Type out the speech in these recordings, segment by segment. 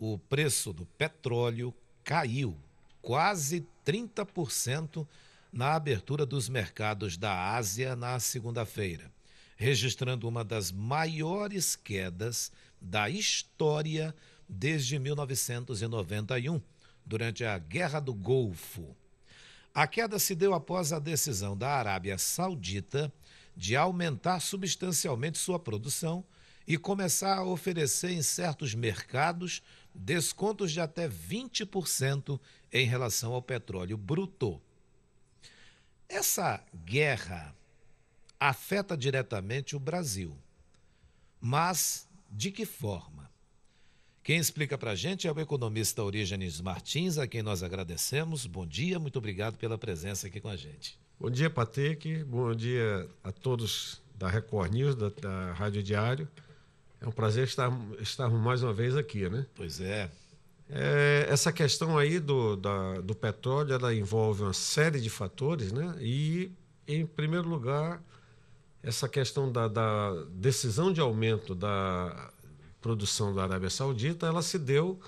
o preço do petróleo caiu quase 30% na abertura dos mercados da Ásia na segunda-feira, registrando uma das maiores quedas da história desde 1991, durante a Guerra do Golfo. A queda se deu após a decisão da Arábia Saudita de aumentar substancialmente sua produção e começar a oferecer em certos mercados descontos de até 20% em relação ao petróleo bruto. Essa guerra afeta diretamente o Brasil, mas de que forma? Quem explica para a gente é o economista Orígenes Martins, a quem nós agradecemos. Bom dia, muito obrigado pela presença aqui com a gente. Bom dia, Patrick. Bom dia a todos da Record News, da Rádio Diário. É um prazer estarmos mais uma vez aqui, né? Pois é. Essa questão aí do petróleo, ela envolve uma série de fatores, né? E, em primeiro lugar, essa questão da decisão de aumento da produção da Arábia Saudita, ela se deu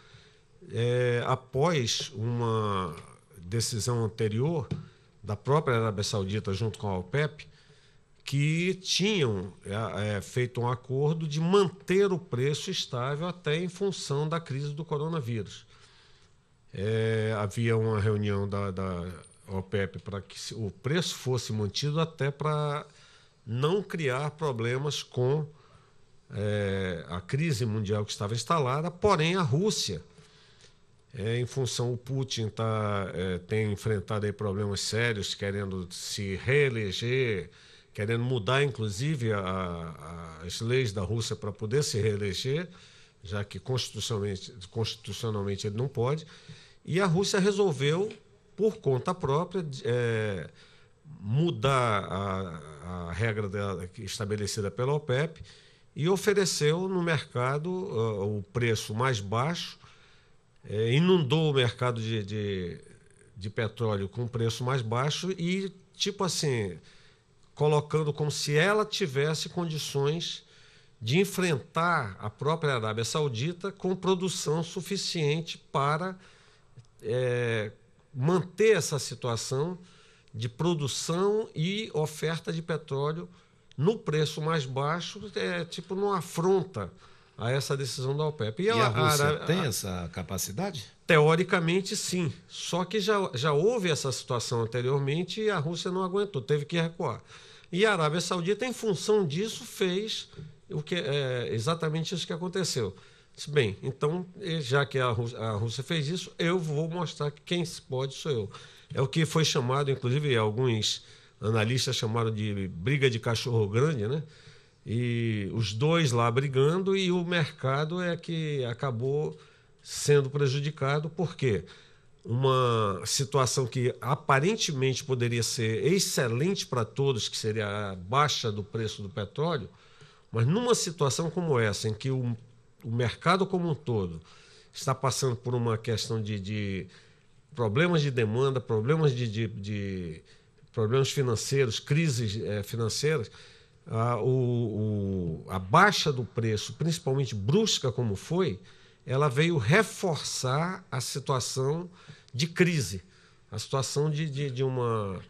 após uma decisão anterior da própria Arábia Saudita junto com a OPEP, que tinham feito um acordo de manter o preço estável até em função da crise do coronavírus. Havia uma reunião da OPEP para que o preço fosse mantido até para não criar problemas com a crise mundial que estava instalada, porém a Rússia, em função, o Putin tem enfrentado aí problemas sérios, querendo se reeleger, querendo mudar inclusive as leis da Rússia para poder se reeleger, já que constitucionalmente ele não pode, e a Rússia resolveu, por conta própria, mudar a regra estabelecida pela OPEP e ofereceu no mercado o preço mais baixo, inundou o mercado de petróleo com preço mais baixo e, tipo assim, colocando como se ela tivesse condições de enfrentar a própria Arábia Saudita com produção suficiente para manter essa situação de produção e oferta de petróleo no preço mais baixo, tipo numa afronta a essa decisão da OPEP. E a Rússia tem essa capacidade? Teoricamente, sim. Só que já houve essa situação anteriormente e a Rússia não aguentou, teve que recuar. E a Arábia Saudita, em função disso, fez exatamente isso que aconteceu. Disse, bem, então, já que a Rússia fez isso, eu vou mostrar que quem pode sou eu. É o que foi chamado, inclusive, alguns analistas chamaram de briga de cachorro grande, né? E os dois lá brigando e o mercado é que acabou sendo prejudicado, porque uma situação que aparentemente poderia ser excelente para todos, que seria a baixa do preço do petróleo, mas numa situação como essa, em que o mercado como um todo está passando por uma questão de problemas de demanda, problemas problemas financeiros, crises financeiras, a baixa do preço, principalmente brusca como foi, ela veio reforçar a situação de crise, a situação de um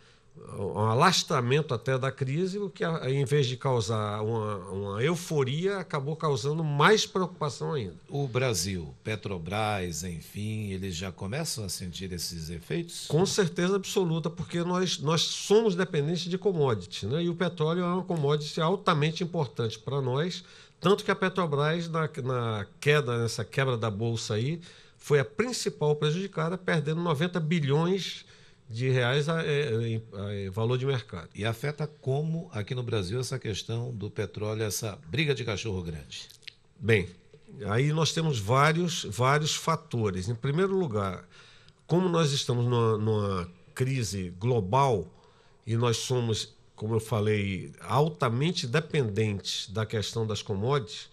alastramento até da crise, o que, em vez de causar uma euforia, acabou causando mais preocupação ainda. O Brasil, Petrobras, enfim, eles já começam a sentir esses efeitos? Com certeza absoluta, porque nós somos dependentes de commodity, né? E o petróleo é uma commodity altamente importante para nós, tanto que a Petrobras, nessa quebra da bolsa aí, foi a principal prejudicada, perdendo 90 bilhões de reais em valor de mercado. E afeta como aqui no Brasil essa questão do petróleo, essa briga de cachorro grande? Bem, aí nós temos vários fatores. Em primeiro lugar, como nós estamos numa crise global e nós somos, como eu falei, altamente dependentes da questão das commodities,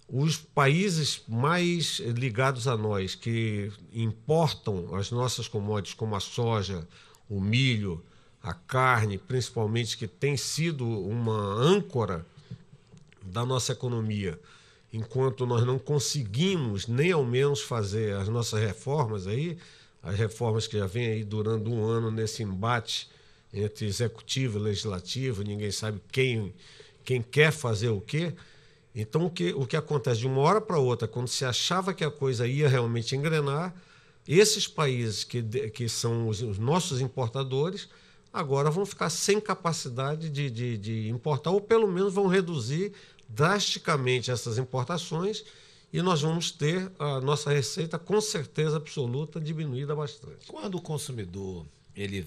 os países mais ligados a nós, que importam as nossas commodities, como a soja, o milho, a carne, principalmente, que tem sido uma âncora da nossa economia enquanto nós não conseguimos nem ao menos fazer as nossas reformas aí, as reformas que já vêm aí durando um ano nesse embate entre executivo e legislativo, ninguém sabe quem quer fazer o quê. Então, o que acontece de uma hora para outra, quando se achava que a coisa ia realmente engrenar, esses países que são os nossos importadores, agora vão ficar sem capacidade de importar, ou pelo menos vão reduzir drasticamente essas importações, e nós vamos ter a nossa receita, com certeza absoluta, diminuída bastante. Quando o consumidor ele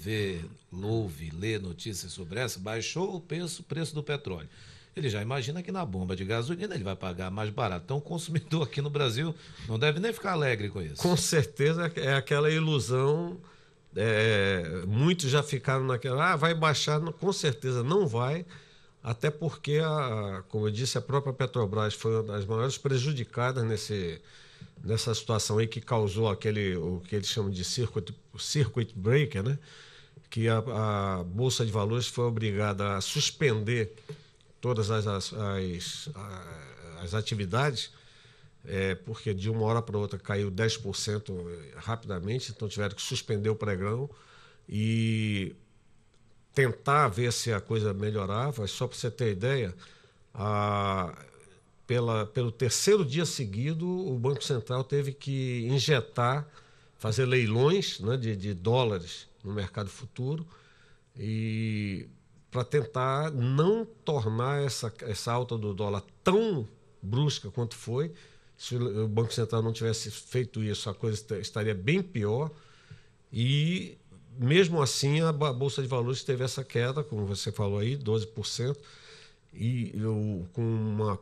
lê notícias sobre essa, baixou o preço do petróleo, ele já imagina que na bomba de gasolina ele vai pagar mais barato. Então o consumidor aqui no Brasil não deve nem ficar alegre com isso. Com certeza é aquela ilusão, muitos já ficaram naquela, vai baixar, com certeza não vai, até porque, como eu disse, a própria Petrobras foi uma das maiores prejudicadas nessa situação aí que causou o que eles chamam de circuit breaker, né? Que a Bolsa de Valores foi obrigada a suspender todas as atividades, porque de uma hora para outra caiu 10% rapidamente, então tiveram que suspender o pregão e tentar ver se a coisa melhorava. Só para você ter ideia, pelo terceiro dia seguido, o Banco Central teve que fazer leilões, né, de dólares no mercado futuro, e para tentar não tornar essa alta do dólar tão brusca quanto foi. Se o Banco Central não tivesse feito isso, a coisa estaria bem pior. E, mesmo assim, a Bolsa de Valores teve essa queda, como você falou aí, 12%, e com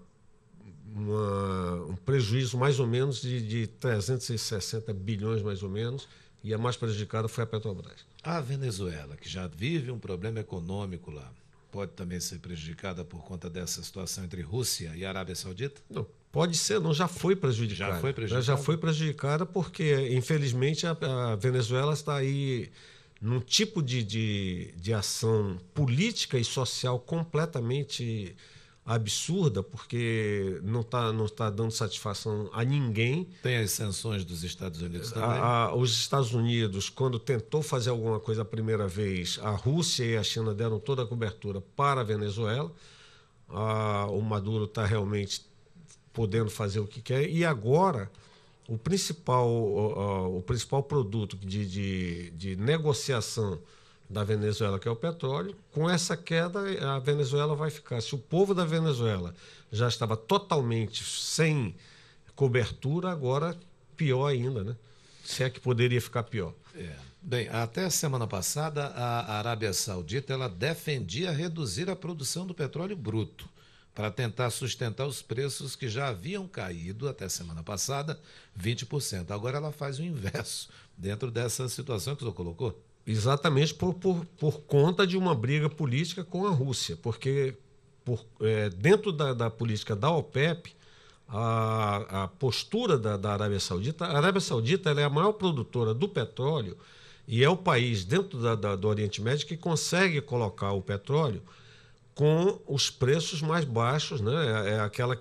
um prejuízo mais ou menos de 360 bilhões, mais ou menos, e a mais prejudicada foi a Petrobras. A Venezuela, que já vive um problema econômico lá, pode também ser prejudicada por conta dessa situação entre Rússia e Arábia Saudita? Não, pode ser, não, já foi prejudicada. Já foi prejudicada? Já foi prejudicada porque, infelizmente, a Venezuela está aí num tipo de ação política e social completamente absurda, porque não tá dando satisfação a ninguém. Tem as sanções dos Estados Unidos também? Os Estados Unidos, quando tentou fazer alguma coisa a primeira vez, a Rússia e a China deram toda a cobertura para a Venezuela. O Maduro está realmente podendo fazer o que quer, e agora o principal produto de negociação da Venezuela, que é o petróleo, com essa queda a Venezuela vai ficar. Se o povo da Venezuela já estava totalmente sem cobertura, agora pior ainda, né? Se é que poderia ficar pior. Bem, até a semana passada a Arábia Saudita ela defendia reduzir a produção do petróleo bruto para tentar sustentar os preços que já haviam caído até semana passada 20%. Agora ela faz o inverso dentro dessa situação que o senhor colocou. Exatamente por conta de uma briga política com a Rússia, porque dentro da política da OPEP, a postura da Arábia Saudita, a Arábia Saudita ela é a maior produtora do petróleo e é o país dentro do Oriente Médio que consegue colocar o petróleo com os preços mais baixos, né? É aquela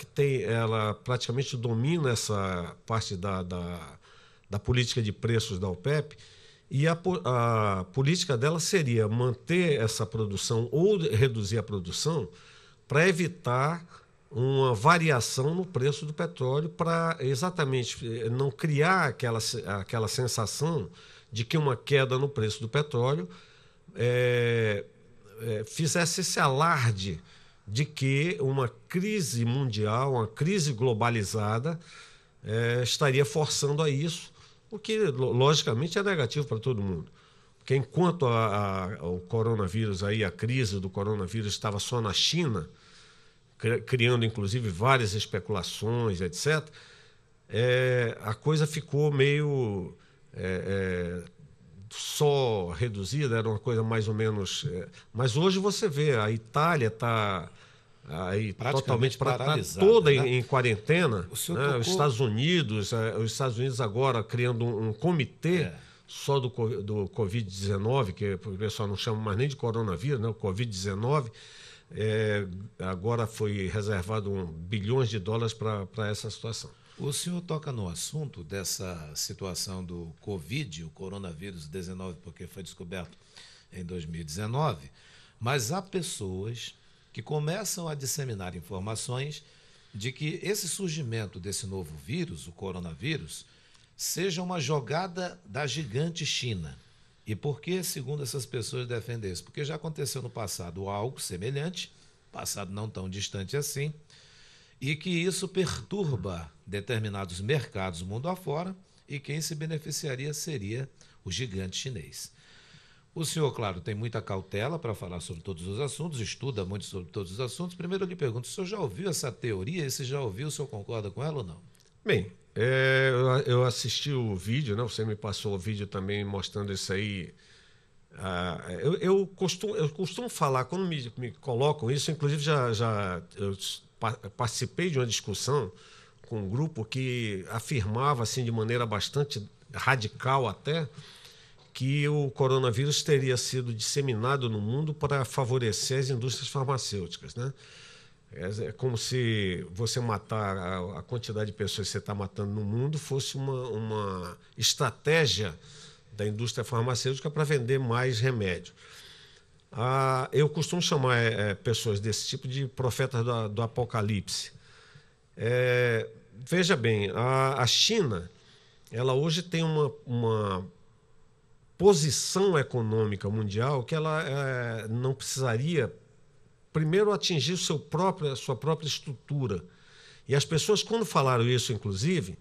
ela praticamente domina essa parte da política de preços da OPEP. E a política dela seria manter essa produção ou reduzir a produção para evitar uma variação no preço do petróleo, para exatamente não criar aquela sensação de que uma queda no preço do petróleo fizesse esse alarde de que uma crise mundial, uma crise globalizada estaria forçando a isso, o que, logicamente, é negativo para todo mundo. Porque enquanto o coronavírus, a crise do coronavírus estava só na China, criando, inclusive, várias especulações, etc., a coisa ficou meio só reduzida, era uma coisa mais ou menos... mas hoje você vê, a Itália está... aí totalmente toda em quarentena, né? Os Estados Unidos agora criando um comitê só do Covid-19, que o pessoal não chama mais nem de coronavírus, né? O Covid-19, agora foi reservado bilhões de dólares para essa situação. O senhor toca no assunto dessa situação do Covid, o coronavírus 19, porque foi descoberto em 2019, mas há pessoas que começam a disseminar informações de que esse surgimento desse novo vírus, o coronavírus, seja uma jogada da gigante China. E por que, segundo essas pessoas, defendem isso? Porque já aconteceu no passado algo semelhante, passado não tão distante assim, e que isso perturba determinados mercados mundo afora, e quem se beneficiaria seria o gigante chinês. O senhor, claro, tem muita cautela para falar sobre todos os assuntos, estuda muito sobre todos os assuntos. Primeiro eu lhe pergunto, o senhor já ouviu essa teoria? E se já ouviu, o senhor concorda com ela ou não? Bem, eu assisti o vídeo, né? Você me passou o vídeo também mostrando isso aí. Eu costumo falar, quando me colocam isso, inclusive eu participei de uma discussão com um grupo que afirmava assim, de maneira bastante radical até, que o coronavírus teria sido disseminado no mundo para favorecer as indústrias farmacêuticas, né? É como se você matar a quantidade de pessoas que você está matando no mundo fosse uma estratégia da indústria farmacêutica para vender mais remédio. Eu costumo chamar pessoas desse tipo de profetas do apocalipse. Veja bem, a China, ela hoje tem uma posição econômica mundial que ela não precisaria primeiro atingir sua própria estrutura. E as pessoas, quando falaram isso, inclusive,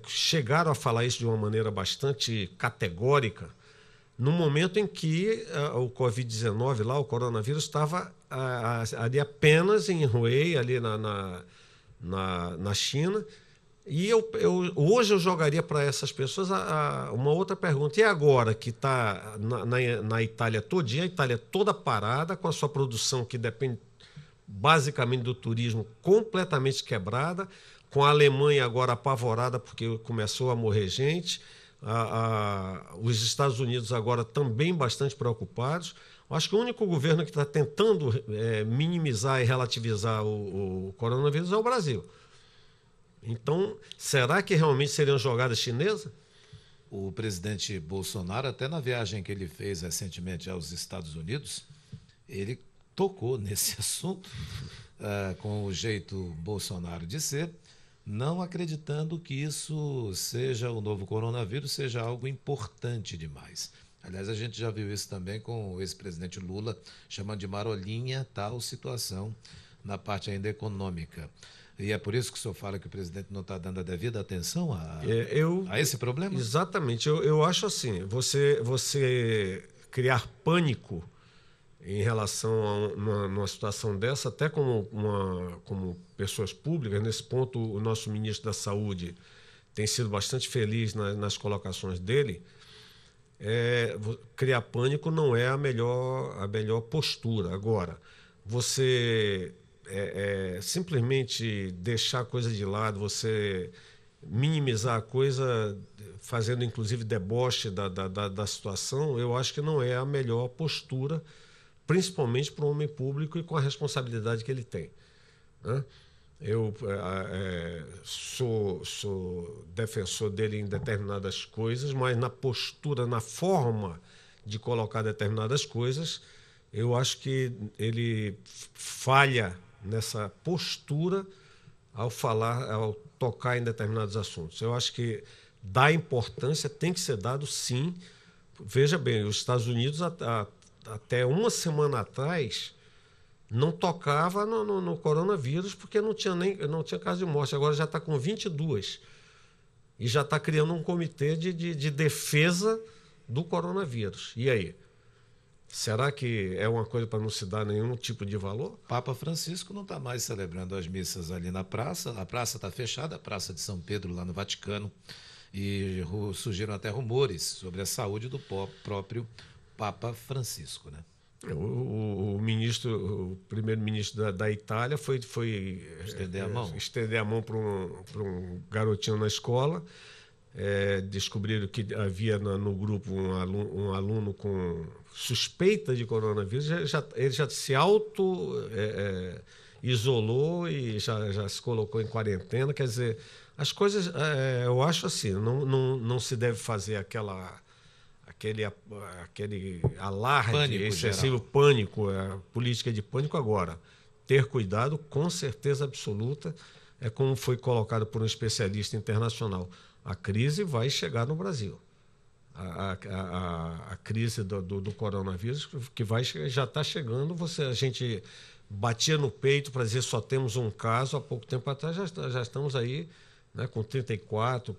chegaram a falar isso de uma maneira bastante categórica, no momento em que o Covid-19, lá, o coronavírus, estava ali apenas em Hubei, ali na China. E hoje eu jogaria para essas pessoas uma outra pergunta. E agora que está na Itália todinha, a Itália toda parada, com a sua produção que depende basicamente do turismo completamente quebrada, com a Alemanha agora apavorada porque começou a morrer gente, os Estados Unidos agora também bastante preocupados. Acho que o único governo que está tentando minimizar e relativizar o coronavírus é o Brasil. Então, será que realmente seriam jogadas chinesas? O presidente Bolsonaro, até na viagem que ele fez recentemente aos Estados Unidos, ele tocou nesse assunto, com o jeito Bolsonaro de ser, não acreditando que isso seja o novo coronavírus, seja algo importante demais. Aliás, a gente já viu isso também com o ex-presidente Lula, chamando de marolinha tal situação na parte ainda econômica. E é por isso que o senhor fala que o presidente não está dando a devida atenção a esse problema? Exatamente. Eu acho assim, você criar pânico em relação a numa situação dessa, até como pessoas públicas, nesse ponto o nosso ministro da Saúde tem sido bastante feliz nas colocações dele, criar pânico não é a melhor postura. Agora, você simplesmente deixar a coisa de lado, você minimizar a coisa, fazendo inclusive deboche da situação, eu acho que não é a melhor postura, principalmente para o homem público e com a responsabilidade que ele tem, né? Eu sou defensor dele em determinadas coisas, mas na postura, na forma de colocar determinadas coisas, eu acho que ele falha nessa postura ao tocar em determinados assuntos. Eu acho que dar importância tem que ser dado, sim. Veja bem, os Estados Unidos até uma semana atrás não tocava no coronavírus porque não tinha caso de morte. Agora já está com 22 e já está criando um comitê de defesa do coronavírus. E aí? Será que é uma coisa para não se dar nenhum tipo de valor? Papa Francisco não está mais celebrando as missas ali na praça. A praça está fechada, a Praça de São Pedro, lá no Vaticano. E surgiram até rumores sobre a saúde do próprio Papa Francisco, né? O primeiro-ministro da Itália foi estender a mão para um garotinho na escola. descobriram que havia no grupo um aluno com suspeita de coronavírus, ele já se isolou e já se colocou em quarentena. Quer dizer, as coisas, eu acho assim, não se deve fazer aquele alarde Pânico excessivo, geral. pânico, política de pânico agora. Ter cuidado, com certeza absoluta, é como foi colocado por um especialista internacional. A crise vai chegar no Brasil. A crise do coronavírus que já está chegando. A gente batia no peito para dizer só temos um caso. Há pouco tempo atrás já estamos aí, né, com 34,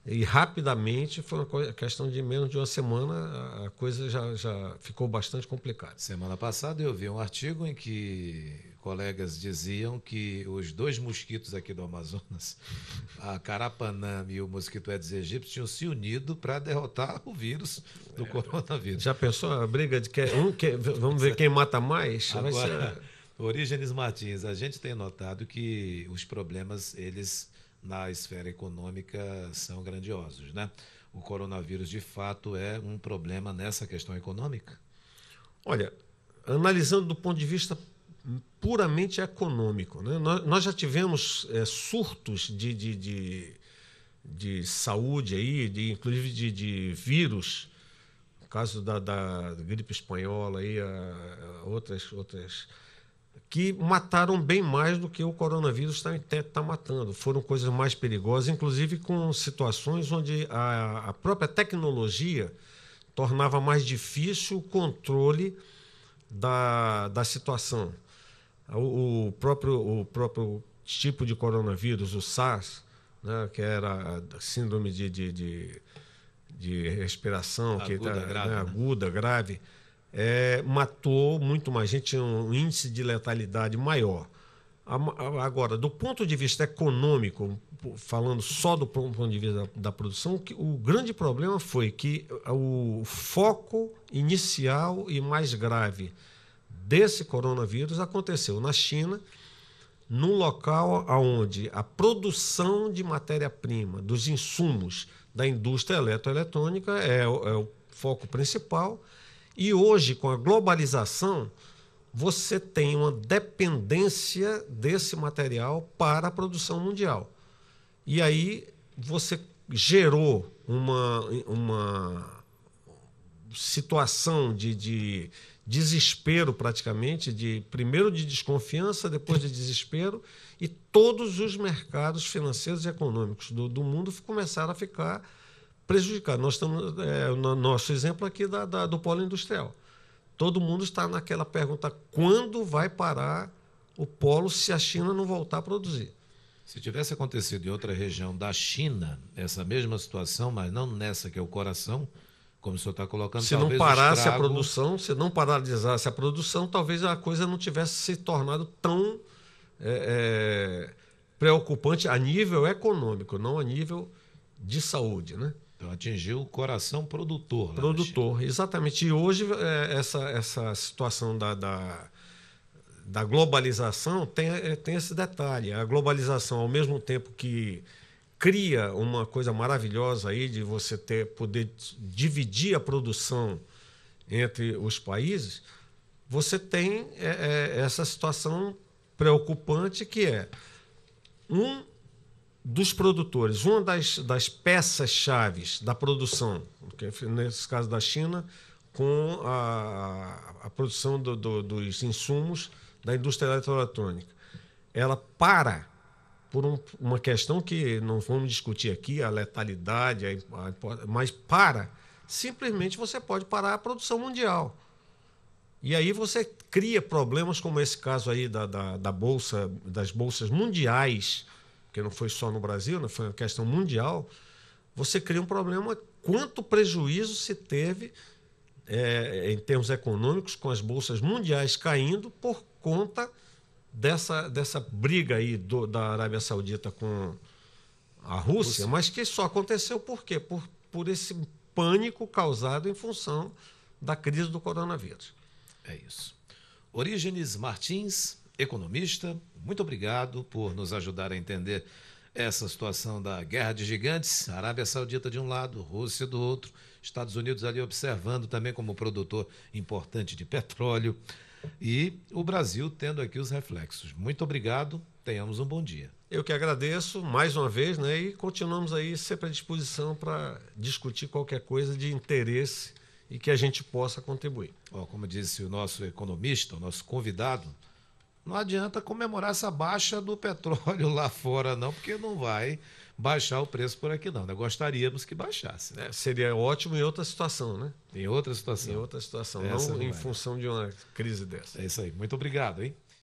e rapidamente, foi uma questão de menos de uma semana, a coisa já ficou bastante complicada. Semana passada eu vi um artigo em que colegas diziam que os 2 mosquitos aqui do Amazonas, a Carapanã e o mosquito Aedes aegypti, tinham se unido para derrotar o vírus do coronavírus. Já pensou a briga de vamos ver quem mata mais? Agora, Orígenes Martins, a gente tem notado que os problemas, eles na esfera econômica são grandiosos, né? O coronavírus, de fato, é um problema nessa questão econômica? Olha, analisando do ponto de vista puramente econômico, né? Nós já tivemos surtos de saúde aí, inclusive de vírus, no caso da gripe espanhola aí, outras que mataram bem mais do que o coronavírus está matando. Foram coisas mais perigosas, inclusive com situações onde a própria tecnologia tornava mais difícil o controle da situação. O próprio tipo de coronavírus, o SARS, né, que era a síndrome de respiração aguda, grave, matou muito mais gente, tinha um índice de letalidade maior. Agora, do ponto de vista econômico, falando só do ponto de vista da produção, o grande problema foi que o foco inicial e mais grave desse coronavírus aconteceu na China, num local onde a produção de matéria-prima, dos insumos da indústria eletroeletrônica é o foco principal. E hoje, com a globalização, você tem uma dependência desse material para a produção mundial. E aí você gerou uma situação de desespero praticamente, primeiro de desconfiança, depois de desespero, e todos os mercados financeiros e econômicos do mundo começaram a ficar prejudicados. Nós estamos, no nosso exemplo aqui do polo industrial. Todo mundo está naquela pergunta, quando vai parar o polo se a China não voltar a produzir? Se tivesse acontecido em outra região da China, essa mesma situação, mas não nessa que é o coração, como o senhor está colocando, se não parasse a produção, se não paralisasse a produção, talvez a coisa não tivesse se tornado tão preocupante a nível econômico, não a nível de saúde, né? Então atingiu o coração produtor. Produtor, exatamente. E hoje essa situação da globalização tem esse detalhe. A globalização, ao mesmo tempo que cria uma coisa maravilhosa aí de você poder dividir a produção entre os países, você tem essa situação preocupante que é dos produtores, uma das peças-chave da produção, nesse caso da China, com a produção dos insumos da indústria eletroeletrônica. Ela para por uma questão que não vamos discutir aqui, a letalidade, mas simplesmente você pode parar a produção mundial. E aí você cria problemas como esse caso aí das bolsas mundiais, que não foi só no Brasil, né, foi uma questão mundial. Você cria um problema, quanto prejuízo se teve em termos econômicos com as bolsas mundiais caindo por conta dessa briga aí da Arábia Saudita com a Rússia, mas que só aconteceu por quê? Por esse pânico causado em função da crise do coronavírus. É isso. Orígenes Martins, economista, muito obrigado por nos ajudar a entender essa situação da guerra de gigantes, Arábia Saudita de um lado, Rússia do outro, Estados Unidos ali observando também como produtor importante de petróleo e o Brasil tendo aqui os reflexos. Muito obrigado, tenhamos um bom dia. Eu que agradeço mais uma vez, né? E continuamos aí sempre à disposição para discutir qualquer coisa de interesse e que a gente possa contribuir. Como disse o nosso economista, o nosso convidado, não adianta comemorar essa baixa do petróleo lá fora, não, porque não vai baixar o preço por aqui, não. Nós gostaríamos que baixasse. Né? Seria ótimo em outra situação, né? Em outra situação. Em outra situação, essa não em função de uma crise dessa. É isso aí. Muito obrigado, hein?